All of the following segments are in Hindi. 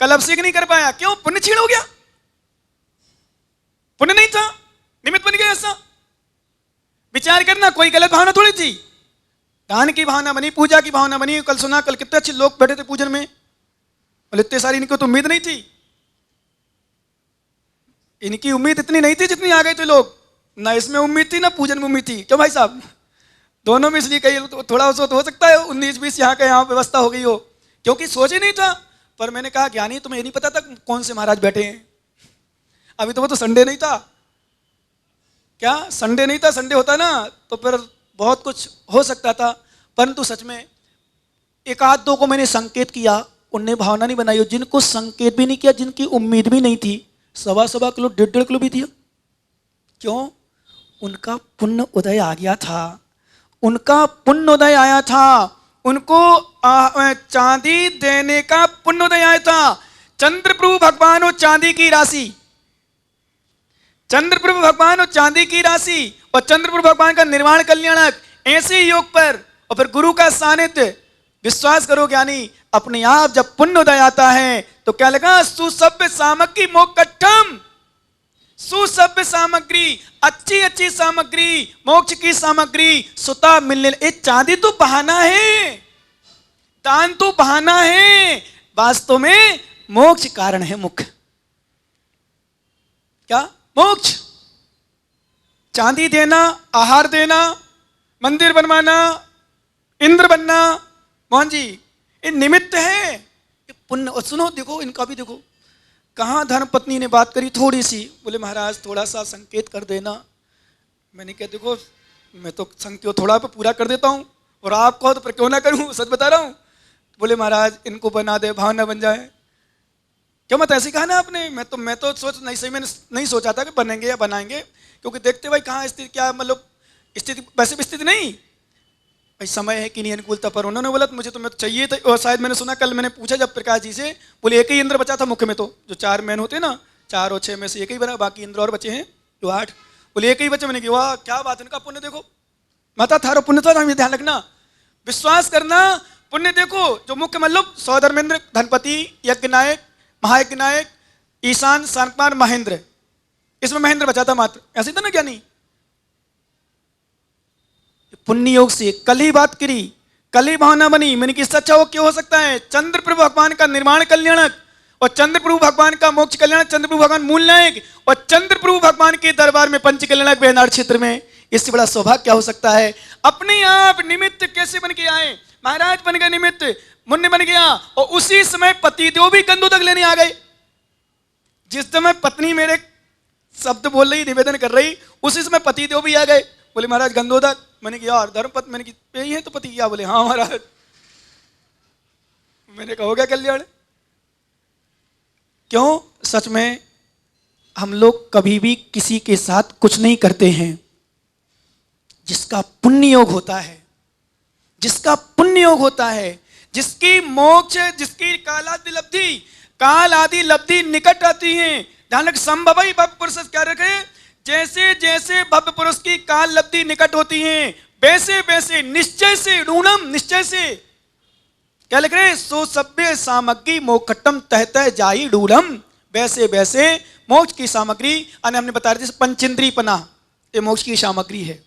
कल अभिषेक नहीं कर पाया, क्यों? पुण्य छीण हो गया, पुण्य नहीं था, निमित्त बन गया ऐसा। विचार करना, कोई गलत भावना थोड़ी थी, दान की भावना बनी, पूजा की भावना बनी। कल सुना, कल कितने अच्छे लोग बैठे थे पूजन में, और इतने सारी इनको तो उम्मीद नहीं थी, इनकी उम्मीद इतनी नहीं थी जितनी आ गए थे लोग। ना इसमें उम्मीद थी ना पूजन में उम्मीद थी, क्यों भाई साहब? दोनों में, इसलिए कहीं थोड़ा तो हो सकता है 19-20 यहाँ का यहाँ व्यवस्था हो गई हो, क्योंकि सोच ही नहीं था। पर मैंने कहा ज्ञानी तुम्हें ये नहीं पता था कौन से महाराज बैठे हैं, अभी तो वो तो संडे नहीं था, क्या संडे नहीं था? संडे होता ना तो फिर बहुत कुछ हो सकता था। परंतु सच में एक आध दो को मैंने संकेत किया, उनने भावना नहीं बनाई, जिनको संकेत भी नहीं किया, जिनकी उम्मीद भी नहीं थी, 1.25 किलो 1.5 किलो भी दिया। क्यों? उनका पुण्य उदय आ गया था, उनका पुण्य उदय आया था, उनको चांदी देने का पुण्य उदय आया था। चंद्र प्रभु भगवान और चांदी की राशि, चंद्र प्रभु भगवान और चांदी की राशि, और चंद्र प्रभु भगवान का निर्माण कल्याणक, ऐसे योग पर, और फिर गुरु का सानिध्य। विश्वास करो ज्ञानी, अपने आप जब पुण्य उदय आता है तो क्या लगा? सुसभ्य सामग्री मोक्षम, सुसभ्य सामग्री, अच्छी अच्छी सामग्री, मोक्ष की सामग्री सुता मिलने। ये चांदी तो बहाना है, दान तो बहाना है, वास्तव में मोक्ष कारण है मुख्य। क्या? मोक्ष। चांदी देना, आहार देना, मंदिर बनवाना, इंद्र बनना, मोहन जी ये निमित्त है, ये पुण्य। और सुनो, देखो इनका भी देखो, कहाँ धर्मपत्नी ने बात करी थोड़ी सी, बोले महाराज थोड़ा सा संकेत कर देना। मैंने कहा देखो मैं तो संकेत थोड़ा पे पूरा कर देता हूँ, और आप कहो तो फिर क्यों ना करूँ, सच बता रहा हूँ। बोले महाराज इनको बना दे, भावना बन जाए। क्यों मत ऐसे कहा ना आपने? मैं तो सोच नहीं, सही मैंने नहीं सोचा था कि बनेंगे या बनाएंगे, क्योंकि देखते भाई कहाँ स्थिति, क्या मतलब स्थिति, वैसे भी स्थिति नहीं भाई, समय है कि नहीं अनुकूलता पर। उन्होंने बोला मुझे तो मैं चाहिए था, और शायद मैंने सुना, कल मैंने पूछा जब प्रकाश जी से, बोले एक ही इंद्र बचा था मुख्य में, तो जो 4 मैन होते ना, 4 और 6 में से एक ही बना, बाकी इंद्र और बचे हैं जो 8। बोले एक ही बचे। मैंने कहा वाह क्या बात है, इनका पुण्य देखो, माता थारो पुण्य था, हमें ध्यान रखना, विश्वास करना, पुण्य देखो। जो मुख्य मतलब सौधर्मेंद्र, धनपति, यज्ञ नायक, महायज्ञ नायक, ईशान, शांतकुमार, महेंद्र, इसमें महेंद्र बचा था मात्र, ऐसे था ना ज्ञानी। पुण्य योग से कल ही बात करी, कल ही भावना बनी। मैंने किससे अच्छा वो क्यों हो सकता है? चंद्र प्रभु भगवान का निर्माण कल्याणक, और चंद्र प्रभु भगवान का मोक्ष कल्याणक, चंद्र प्रभु भगवान मूल नायक, और चंद्र प्रभु भगवान के दरबार में पंच कल्याणक बेहनार क्षेत्र में। इससे बड़ा सौभाग्य क्या हो सकता है? अपने आप निमित्त कैसे बन के आए? महाराज बन गए निमित्त, मुन्ने बन गया, और उसी समय पतिदेव भी गंधोदक लेने आ गए। जिस समय पत्नी मेरे शब्द बोल रही, निवेदन कर रही, उसी समय पतिदेव भी आ गए। बोले महाराज गंधोदक। मैंने कहा यार धर्मपत्नी, मैंने कहा यही है तो पति क्या? बोले हाँ महाराज। मैंने कहा हो गया कल्याण। क्यों? सच में हम लोग कभी भी किसी के साथ कुछ नहीं करते हैं, जिसका पुण्य योग होता है, जिसका पुण्य योग होता है, जिसकी मोक्ष, जिसकी काल आदि लब्धि निकट आती है। ध्यान रख, संभव भव्य पुरुष क्या रखे, जैसे जैसे भव्य पुरुष की काल लब्धि निकट होती है, वैसे वैसे निश्चय से ऋणम, निश्चय से क्या लिख रहे? सो सभ्य सामग्री मोक्षम तहत जाई डूलम, वैसे वैसे मोक्ष की सामग्री। हमने बताया जैसे पंचेंद्रीपना ये मोक्ष की सामग्री है,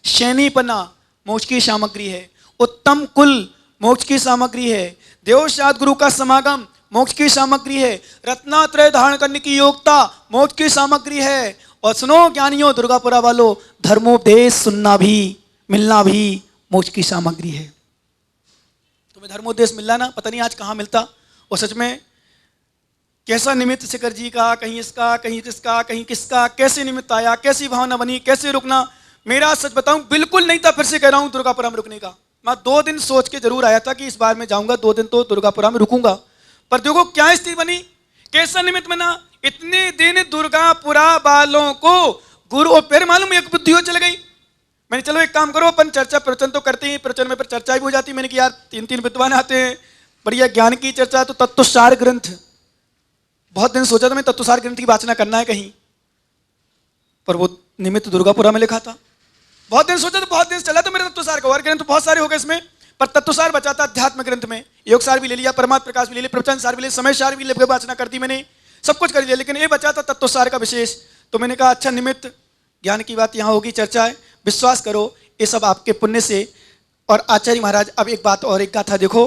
शैनीपना मोक्ष की सामग्री है, उत्तम कुल मोक्ष की सामग्री है, देवशाद गुरु का समागम मोक्ष की सामग्री है, रत्नात्रय धारण करने की योग्यता मोक्ष की सामग्री है। और सुनो ज्ञानियों, दुर्गापुरा वालों, धर्मोपदेश सुनना भी, मिलना भी मोक्ष की सामग्री है। तुम्हें धर्मोपदेश मिलना ना, पता नहीं आज कहाँ मिलता। और सच में कैसा निमित्त शिखर जी का, कहीं इसका, कहीं इसका, कहीं किसका, कैसे निमित्त आया, कैसी भावना बनी, कैसे रुकना। मेरा सच बताऊं बिल्कुल नहीं था, फिर से कह रहा हूं, दुर्गापुरा में रुकने का। मैं 2 दिन सोच के जरूर आया था कि इस बार मैं जाऊंगा, 2 दिन तो दुर्गापुरा में रुकूंगा। पर देखो क्या स्थिति बनी, कैसा निमित्त बना। इतने दिन दुर्गापुरा वालों को गुरु, और फिर मालूम एक बुद्धि हो चल गई। मैंने चलो एक काम करो, अपन चर्चा प्रवचन तो करते हैं, प्रवचन में फिर चर्चा भी हो जाती। मैंने कहा यार 3-3 विद्वान आते हैं, बढ़िया ज्ञान की चर्चा, तो तत्वसार ग्रंथ, बहुत दिन सोचा था मैं तत्वसार ग्रंथ की वाचना करना है कहीं, पर वो निमित्त दुर्गापुरा में लिखा था। बहुत दिन सोचा था, बहुत दिन चला था मेरा तत्वसार का, और ग्रंथ बहुत सारे हो गए इसमें, पर तत्वसार बचा था अध्यात्म ग्रंथ में। योग सार भी ले लिया, परमात्म प्रकाश भी ले लिया, प्रवचन सार भी ले, समय सार भी ले, वाचना कर दी मैंने, सब कुछ कर लिया, लेकिन ये बचा था तत्व सार का विशेष। तो मैंने कहा अच्छा निमित्त ज्ञान की बात यहाँ होगी, चर्चा है, विश्वास करो ये सब आपके पुण्य से। और आचार्य महाराज अब एक बात और एक गाथा देखो,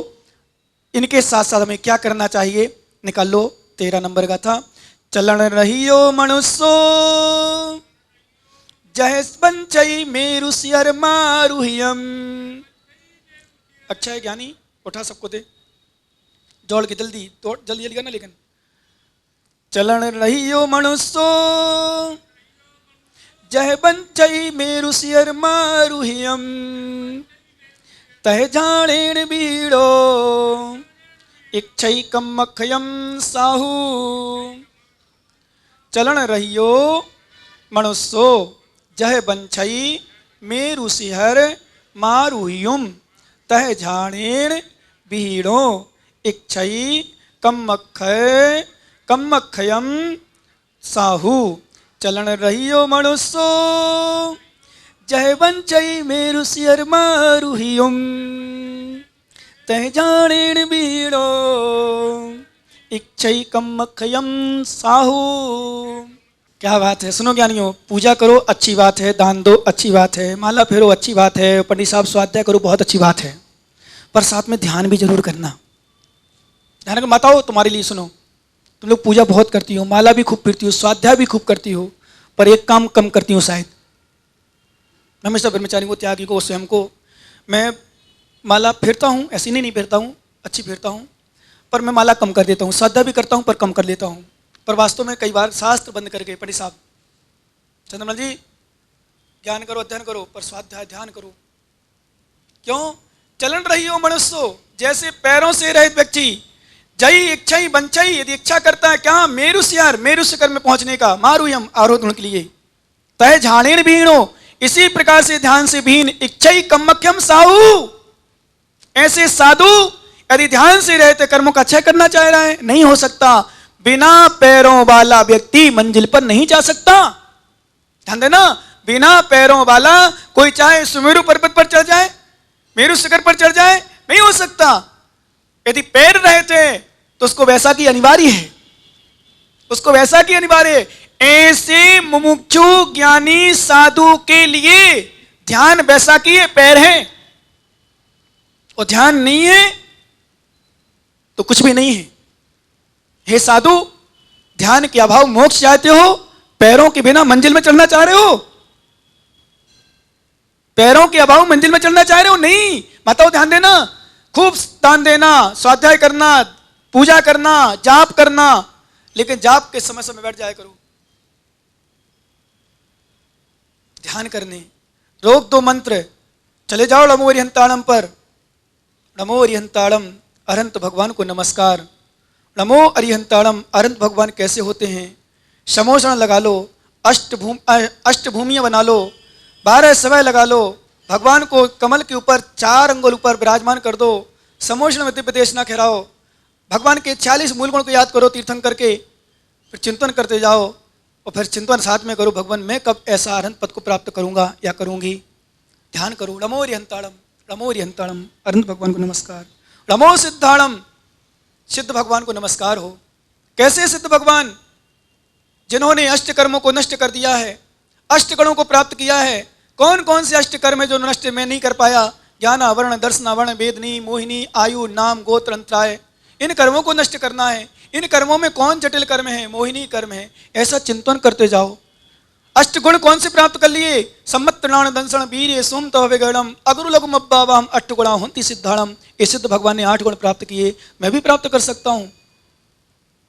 इनके साथ साथ हमें क्या करना चाहिए, निकाल लो 13 नंबर गाथा। चलन रहियो मनुष्यो जय पंचई मेरु सियर मारुहियम। अच्छा है ज्ञानी, उठा सबको दे, दौड़ के जल्दी जल्दी जल्दी करना। लेकिन चलन रहियो मनुष्यो जय पंचई मेरु सियर मारुहियम। तह जाणेन बीड़ो इच्छई कमखयम साहू। चलन रहियो मनुष्यो जह बंछई मेरु सिहर मारुह्युम। तह झाणेन बीड़ो इच्छई कमखयम साहू। चलन रहियो मनुष्यो जय बंचई मेरु सियर मारुहियुम। तह जाणेन बीड़ो इच्छई कमखयम साहू। क्या बात है, सुनो ज्ञानियों, पूजा करो अच्छी बात है, दान दो अच्छी बात है, माला फेरो अच्छी बात है, पंडित साहब स्वाध्याय करो बहुत अच्छी बात है, पर साथ में ध्यान भी जरूर करना। ध्यान मत आओ, तुम्हारे लिए सुनो, तुम लोग पूजा बहुत करती हो, माला भी खूब फिरती हो, स्वाध्याय भी खूब करती हो, पर एक काम कम करती हो शायद। मैं हमेशा ब्रह्मचारी को, त्यागी को, स्वयं को, मैं माला फेरता हूँ, ऐसी नहीं फेरता हूँ, अच्छी फेरता हूँ, पर मैं माला कम कर देता हूँ, स्वाध्याय भी करता हूँ पर कम कर देता हूँ। पर वास्तव में कई बार शास्त्र बंद करके, पंडित साहब चंद्रमल जी ज्ञान करो, अध्ययन करो, पर स्वाध्याय ध्यान करो। क्यों? चलन रही हो मनुष्य जैसे पैरों से रहित व्यक्ति, जई इच्छा बंचई, यदि इच्छा करता है क्या मेरु सियार, मेरु शिखर में पहुंचने का, मारुयम आरोहण के लिए, तय झाणेन भीणो, इसी प्रकार से ध्यान से भीन, इच्छा कमख्यम साहू। ऐसे साधु यदि ध्यान से रहते कर्मों का क्षय करना चाह रहा है, नहीं हो सकता। बिना पैरों वाला व्यक्ति मंजिल पर नहीं जा सकता। ध्यान देना, बिना पैरों वाला कोई चाहे सुमेरु पर्वत पर चढ़ जाए, मेरु शिखर पर चढ़ जाए, नहीं हो सकता। यदि पैर रहते तो उसको वैसा की अनिवार्य है, उसको वैसा की अनिवार्य है। ऐसे मुमुक्षु ज्ञानी साधु के लिए ध्यान वैसा की है, पैर है, और ध्यान नहीं है तो कुछ भी नहीं है। हे साधु, ध्यान के अभाव मोक्ष चाहते हो, पैरों के बिना मंजिल में चढ़ना चाह रहे हो, पैरों के अभाव मंजिल में चढ़ना चाह रहे हो, नहीं। माताओं ध्यान देना, खूब दान देना, स्वाध्याय करना, पूजा करना, जाप करना, लेकिन जाप के समय समय बैठ जाया करो ध्यान करने। रोक दो मंत्र, चले जाओ नमो अरिहंताणम पर। नमो अरिहंताणम, अरहंत भगवान को नमस्कार। नमो अरिहंताणम, अरहंत भगवान कैसे होते हैं, समोषण लगा लो, अष्टभूमियां बना लो, 12 समय लगा लो, भगवान को कमल के ऊपर 4 अंगुल ऊपर विराजमान कर दो, समोषण में दिव्य देशना खिलाओ, भगवान के 40 मूल गुण को याद करो तीर्थन करके, फिर चिंतन करते जाओ, और फिर चिंतन साथ में करो, भगवान मैं कब ऐसा अरहंत पद को प्राप्त करूंगा या करूंगी। ध्यान करो, नमो अरिहंताणम, नमो अरिहंताणम, अरहंत भगवान को नमस्कार। नमो सिद्धाणम, सिद्ध भगवान को नमस्कार हो। कैसे सिद्ध भगवान? जिन्होंने अष्ट कर्मों को नष्ट कर दिया है, अष्ट गणों को प्राप्त किया है। कौन कौन से अष्ट कर्म है जो नष्ट मैं नहीं कर पाया? ज्ञान आवरण, दर्शन आवरण, वेदनी, मोहिनी, आयु, नाम, गोत्र, अंतराय, इन कर्मों को नष्ट करना है। इन कर्मों में कौन जटिल कर्म है, मोहिनी कर्म है, ऐसा चिंतन करते जाओ। अष्ट गुण कौन से प्राप्त कर लिए? सम्मत प्राण दंसन वीर्य सोम तव विगणम अगुरु लघु मब्बावाम अष्ट गुणा होंति सिद्धाणम। ये सिद्ध भगवान ने 8 गुण प्राप्त किए, मैं भी प्राप्त कर सकता हूँ,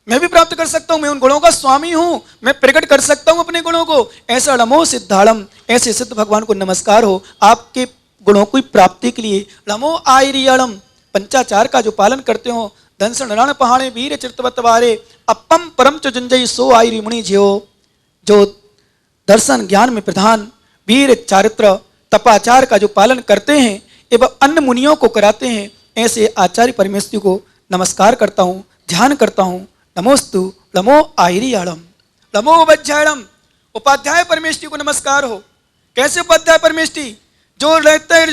मैं भी प्राप्त कर सकता हूँ, मैं उन गुणों का स्वामी हूँ, मैं प्रकट कर सकता हूँ अपने गुणों को। ऐसा नमो सिद्धाणम, ऐसे सिद्ध भगवान को नमस्कार हो आपके गुणों की प्राप्ति के लिए। नमो आयरियणम, पंचाचार का जो पालन करते हो, दंसन रण पहाड़े वीर चित्रवत वारे अपम परम च जंजय सो आयरी मुनि ज्यो। जो दर्शन ज्ञान में प्रधान, वीर चारित्र तपाचार का जो पालन करते हैं एवं अन्य मुनियों को कराते हैं, ऐसे आचार्य परमेश्वर को नमस्कार करता हूँ, ध्यान करता हूँ। नमोस्तु नमो आयरियाणम, नमो वज्जायणम, उपाध्याय परमेष्टि को नमस्कार हो। कैसे उपाध्याय परमेष्टि? जो रहते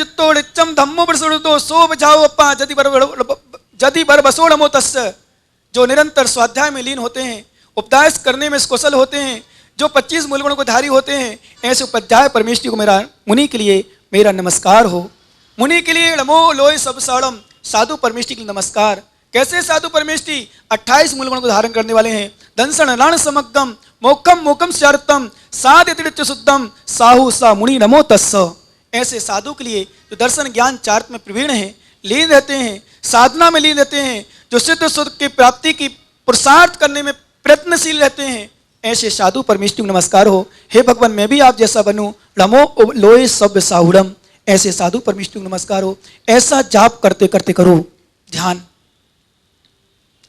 धम्मो प्रसुतो सो बजाओ अप्पा चति बर बसो नमो तस्य, जो निरंतर स्वाध्याय में लीन होते हैं, उपदेश करने में कुशल होते हैं, जो 25 मूल गुणों को धारी होते हैं, ऐसे उपाध्याय परमेष्टि को मेरा मुनि के लिए मेरा नमस्कार हो। मुनि के लिए नमो लोय सब साड़म, साधु परमेष्टि के लिए नमस्कार। कैसे साधु परमेष्टि? 28 मूल गुणों को धारण करने वाले हैं। दंसन रण समग्गम मोकम मोकम शारतम साध्य शुद्धम साहु सा मुनि नमो तस्स। ऐसे साधु के लिए जो दर्शन ज्ञान चार्त में प्रवीण हैं, लीन रहते हैं, साधना में लीन रहते हैं, जो सिद्ध सुख की प्राप्ति की पुरुषार्थ करने में प्रयत्नशील रहते हैं, ऐसे साधु परमेष्टि को नमस्कार हो। हे भगवान, मैं भी आप जैसा बनूं। नमो लोय सभ्य साहुरम, ऐसे साधु परमेष्टि को नमस्कार हो। ऐसा जाप करते करते करो ध्यान।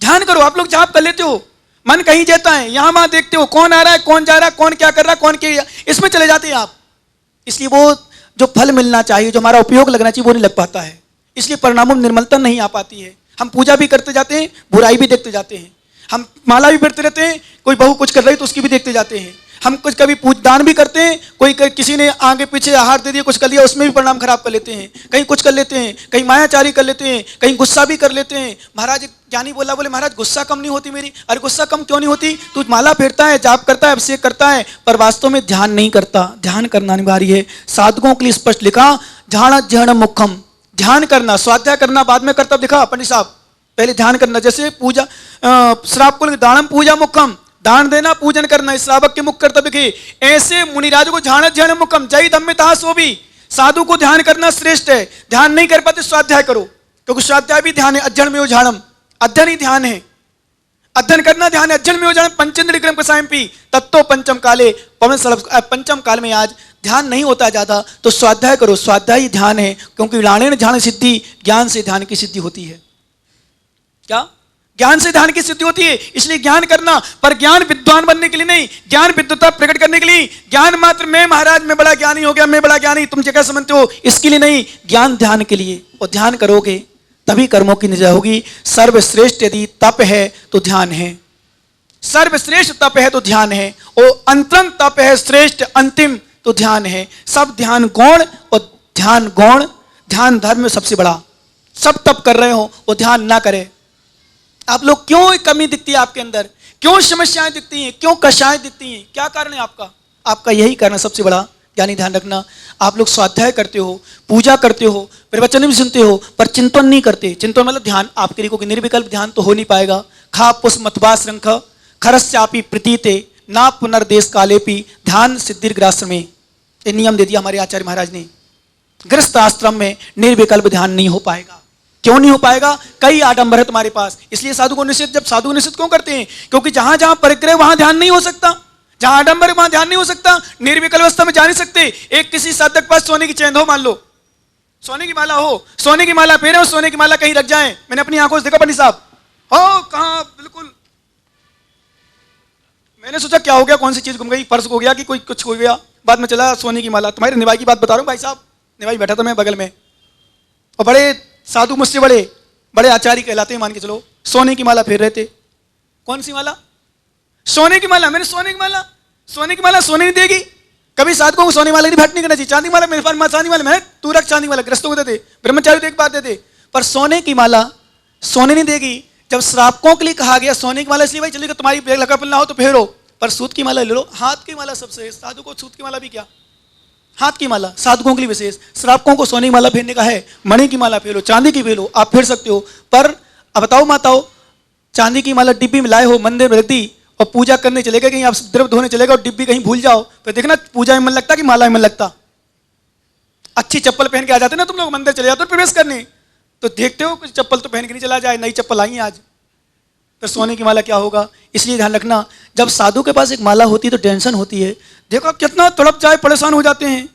ध्यान करो। आप लोग जाप कर लेते हो, मन कहीं जाता है, यहां वहां देखते हो, कौन आ रहा है, कौन जा रहा है, कौन क्या कर रहा है, कौन क्या, इसमें चले जाते हैं आप। इसलिए वो जो फल मिलना चाहिए, जो हमारा उपयोग लगना चाहिए, वो नहीं लग पाता है। इसलिए परिणामों में निर्मलता नहीं आ पाती है। हम पूजा भी करते जाते हैं, बुराई भी देखते जाते हैं। हम माला भी पढ़ते रहते हैं, कोई बहू कुछ कर रही तो उसकी भी देखते जाते हैं। हम कुछ कभी दान भी करते हैं, कोई किसी ने आगे पीछे आहार दे दिया, कुछ कर लिया, उसमें भी परिणाम खराब कर लेते हैं। कहीं कुछ कर लेते हैं, कहीं मायाचारी कर लेते हैं, कहीं गुस्सा भी कर लेते हैं। महाराज ज्ञानी बोला, बोले महाराज गुस्सा कम नहीं होती मेरी। अरे गुस्सा कम क्यों नहीं होती? तू माला फेरता है, जाप करता है, अभिषेक करता है, पर वास्तव में ध्यान नहीं करता। ध्यान करना अनिवार्य है। साधकों के लिए स्पष्ट लिखा, ध्यान जहन मुखम, ध्यान करना, स्वाध्याय करना बाद में कर्तव्य लिखा पंडित साहब, पहले ध्यान करना। जैसे पूजा श्राप को दानम पूजा मुखम, दान देना पूजन करना, श्रावक के मुख कर्तव्य के। ऐसे मुनिराज को ध्यान ध्यान मुखम जय धम्मिता सो भी, साधु को ध्यान करना श्रेष्ठ है। ध्यान नहीं कर पाते स्वाध्याय करो, क्योंकि स्वाध्याय भी ध्यान है। अध्ययन में झाड़म, अध्ययन ही ध्यान है। अध्ययन करना ध्यान है। अध्ययन में झाड़म पंचेंद्रिय क्रम कसायपी तत्तो पंचम काले पवन पंचम काल में आज ध्यान नहीं होता ज्यादा, तो स्वाध्याय करो। स्वाध्याय ही ध्यान है, क्योंकि लाणेन ध्यान सिद्धि, ज्ञान से ध्यान की सिद्धि होती है। क्या? ज्ञान से ध्यान की सिद्धि होती है। इसलिए ज्ञान करना, पर ज्ञान विद्वान बनने के लिए नहीं, ज्ञान विद्वता प्रकट करने के लिए। ज्ञान मात्र मैं महाराज मैं बड़ा ज्ञानी हो गया, मैं बड़ा ज्ञानी, तुम क्या समझते हो, इसके लिए नहीं। ज्ञान ध्यान के लिए। और ध्यान करोगे तभी कर्मों की निजा होगी। सर्वश्रेष्ठ यदि तप है तो ध्यान है, सर्वश्रेष्ठ तप है तो ध्यान है, और अंतरंग तप है श्रेष्ठ अंतिम तो ध्यान है। सब ध्यान गौण, और ध्यान गौण, ध्यान धर्म में सबसे बड़ा। सब तप कर रहे हो वो ध्यान ना करे। आप लोग क्यों कमी दिखती है आपके अंदर, क्यों समस्याएं दिखती हैं, क्यों कषाएं दिखती हैं, क्या कारण है आपका? आपका यही कारण सबसे बड़ा। यानी ध्यान रखना, आप लोग स्वाध्याय करते हो, पूजा करते हो, प्रवचन भी सुनते हो, पर चिंतन नहीं करते। चिंतन मतलब ध्यान आपके लिए, क्योंकि निर्विकल्प ध्यान तो हो नहीं पाएगा। खा पुष्प मतवा श्रृंख खरस्यापी प्रतीते ना पुनर्देश कालेपी ध्यान सिद्धिर्ग्राश्रम में, ये नियम दे दिया हमारे आचार्य महाराज ने। गृहस्थ आश्रम में निर्विकल्प ध्यान नहीं हो पाएगा। क्यों नहीं हो पाएगा? कई आडंबर है तुम्हारे पास। इसलिए साधु को निषेध, जब साधु निषेध क्यों करते हैं? क्योंकि जहां जहां परिग्रह वहां ध्यान नहीं हो सकता, जहां आडंबर वहां ध्यान नहीं हो सकता, निर्विकल्प अवस्था में जा नहीं सकते। एक किसी साधक के पास सोने की चैन हो, मान लो सोने की माला हो, सोने की माला फेरे, सोने की माला कहीं रख जाए, मैंने अपनी आंखों से देखा पंडित साहब, हो कहां बिल्कुल, मैंने सोचा क्या हो गया, कौन सी चीज घूम गई, पर्स हो गया कि कोई कुछ हो गया, बाद में चला सोने की माला। तुम्हारे निभाई की बात बता रहा हूं भाई साहब, निभाई बैठा था मैं बगल में, और बड़े साधु मुझसे बड़े आचार्य कहलाते हैं मान के चलो, सोने की माला फेर रहे थे। कौन सी माला? सोने की माला। मैंने सोने की माला, सोने की माला सोने नहीं देगी। कभी साधकों को सोने वाले की भेंट नहीं करना चाहिए। चांदी माला मेरे पास, चांदी माला मैं, तू रख चांदी माला, ग्रस्तों को देते, ब्रह्मचारी देख बात देते, पर सोने की माला सोने नहीं देगी। जब श्रावकों के लिए कहा गया सोने की माला, इसलिए भाई चलिए तुम्हारी बेग लगा ना हो तो फेरो, पर सूत की माला ले लो। हाथ की माला सबसे, साधु को सूत की माला भी क्या, हाथ की माला साधकों के लिए विशेष। श्रावकों को सोने की माला फेरने का है, मणि की माला फेरो, चांदी की फेरो, आप फेर सकते हो। पर अब बताओ माताओ, चांदी की माला डिब्बी में लाए हो, मंदिर में रख दी, और पूजा करने चले गए, कहीं आप द्रव्य धोने चले गए और डिब्बी कहीं भूल जाओ, तो देखना पूजा में मन लगता कि माला में मन लगता। अच्छी चप्पल पहन के आ जाते ना तुम लोग, मंदिर चले जाते हो प्रवेश करने, तो देखते हो कुछ चप्पल तो पहन के नहीं चला जाए, नई चप्पल आई है आज, तो सोने की माला क्या होगा। इसलिए ध्यान रखना, जब साधु के पास एक माला होती है तो टेंशन होती है। देखो आप कितना तड़प जाए, परेशान हो जाते हैं।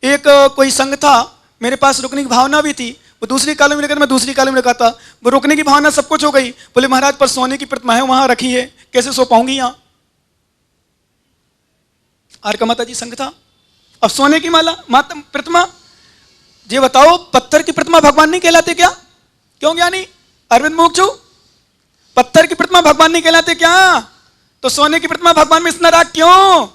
एक कोई संघ था, मेरे पास रुकने की भावना भी थी, वो दूसरी कॉलोनी में लेकर मैं दूसरी कॉलोनी में रखा था, वो रुकने की भावना सब कुछ हो गई। बोले महाराज पर सोने की प्रतिमा है वहां रखी है, कैसे सो पाऊंगी यहाँ। आरका माता जी संघ था, अब सोने की माला माता प्रतिमा, ये बताओ पत्थर की प्रतिमा भगवान नहीं कहलाते क्या? क्यों ज्ञानी अरविंद मोक्षु, पत्थर की प्रतिमा भगवान नहीं कहलाते क्या? तो सोने की प्रतिमा भगवान में इतना राग क्यों?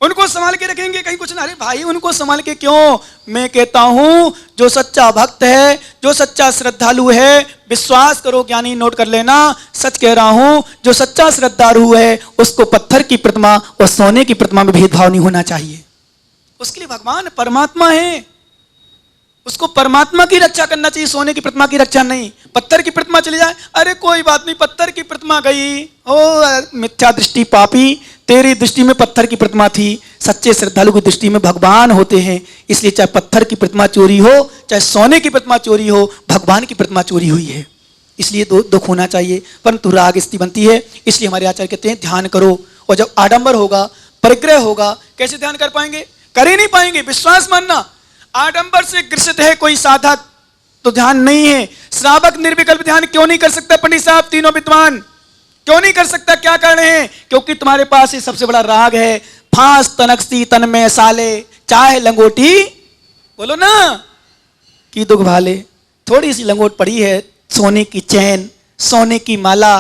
उनको संभाल के रखेंगे, कहीं कुछ ना। अरे भाई उनको संभाल के क्यों? मैं कहता हूं जो सच्चा भक्त है, जो सच्चा श्रद्धालु है, विश्वास करो ज्ञानी, नोट कर लेना, सच कह रहा हूं, जो सच्चा श्रद्धालु है उसको पत्थर की प्रतिमा और सोने की प्रतिमा में भेदभाव नहीं होना चाहिए। उसके लिए भगवान परमात्मा है, उसको परमात्मा की रक्षा करना चाहिए, सोने की प्रतिमा की रक्षा नहीं। पत्थर की प्रतिमा चली जाए, अरे कोई बात नहीं, पत्थर की प्रतिमा गई, ओ मिथ्या दृष्टि पापी, तेरी दृष्टि में पत्थर की प्रतिमा थी, सच्चे श्रद्धालु की दृष्टि में भगवान होते हैं। इसलिए चाहे पत्थर की प्रतिमा चोरी हो, चाहे सोने की प्रतिमा चोरी हो, भगवान की प्रतिमा चोरी हुई है, इसलिए दुख होना चाहिए। परंतु राग स्थिति बनती है, इसलिए हमारे आचार्य कहते हैं ध्यान करो। और जब आडंबर होगा, परिग्रह होगा, कैसे ध्यान कर पाएंगे? कर ही नहीं पाएंगे। विश्वास मानना, आडंबर से ग्रसित है कोई साधक तो ध्यान नहीं है। श्रावक निर्विकल्प ध्यान क्यों नहीं कर सकता? पंडित साहब तीनों विद्वान क्यों नहीं कर सकता? क्या कारण है? क्योंकि तुम्हारे पास ये सबसे बड़ा राग है, फांस तनकसी तन में साले, चाहे लंगोटी, बोलो ना, कि दुख भाले। थोड़ी सी लंगोट पड़ी है, सोने की चैन, सोने की माला,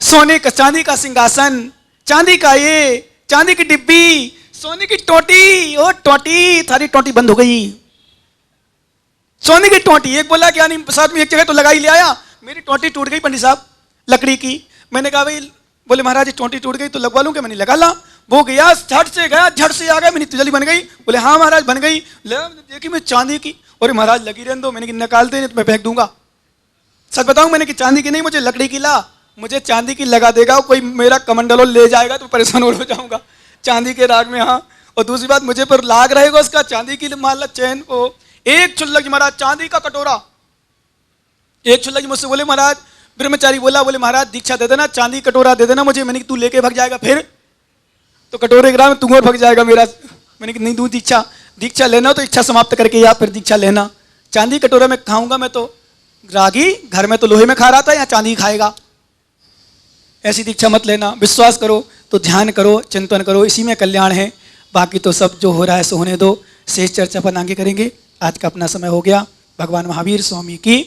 सोने का चांदी का सिंहासन, चांदी का ये, चांदी की डिब्बी, सोने की टोटी, ओ टोटी, थारी टोटी बंद हो गई। सोने की टोटी, एक बोला क्या नहीं, साथ में एक जगह तो लगा ही ले आया, मेरी टोटी टूट गई पंडित साहब, लकड़ी की। मैंने कहा भाई, बोले महाराज टोटी टूट गई तो लगवा लूं क्या? मैंने लगा ला। वो गया, झट से गया, झट से आ गया, मेरी तिजली बन गई। बोले हाँ महाराज बन गई। देखी मैं चांदी की, और महाराज लगी रहने दो। मैंने निकाल दे, तो मैं फेंक दूंगा। सच बताऊं, मैंने कि चांदी की नहीं, मुझे लकड़ी की ला, मुझे चांदी की लगा देगा कोई, मेरा कमंडलो ले जाएगा तो परेशान हो जाऊंगा चांदी के राग में। हाँ, और दूसरी बात, मुझे पर लाग रहेगा उसका, चांदी की माला चैन। वो एक छुल्लक जी महाराज, चांदी का कटोरा, एक छुल्लक जी मुझसे बोले महाराज, ब्रह्मचारी बोला, बोले महाराज दीक्षा दे देना, चांदी कटोरा दे देना मुझे। मैंने कि तू लेके भाग जाएगा फिर तो कटोरे के राह में तू और भाग जाएगा मेरा। मैंने कि नहीं दूं दीक्षा, दीक्षा लेना तो इच्छा समाप्त करके या फिर दीक्षा लेना। चांदी कटोरा में खाऊंगा मैं तो रागी, घर में तो लोहे में खा रहा था, या चांदी खाएगा। ऐसी दीक्षा मत लेना। विश्वास करो तो ध्यान करो, चिंतन करो, इसी में कल्याण है। बाकी तो सब जो हो रहा है सो होने दो, शेष चर्चा अपन आगे करेंगे। आज का अपना समय हो गया। भगवान महावीर स्वामी की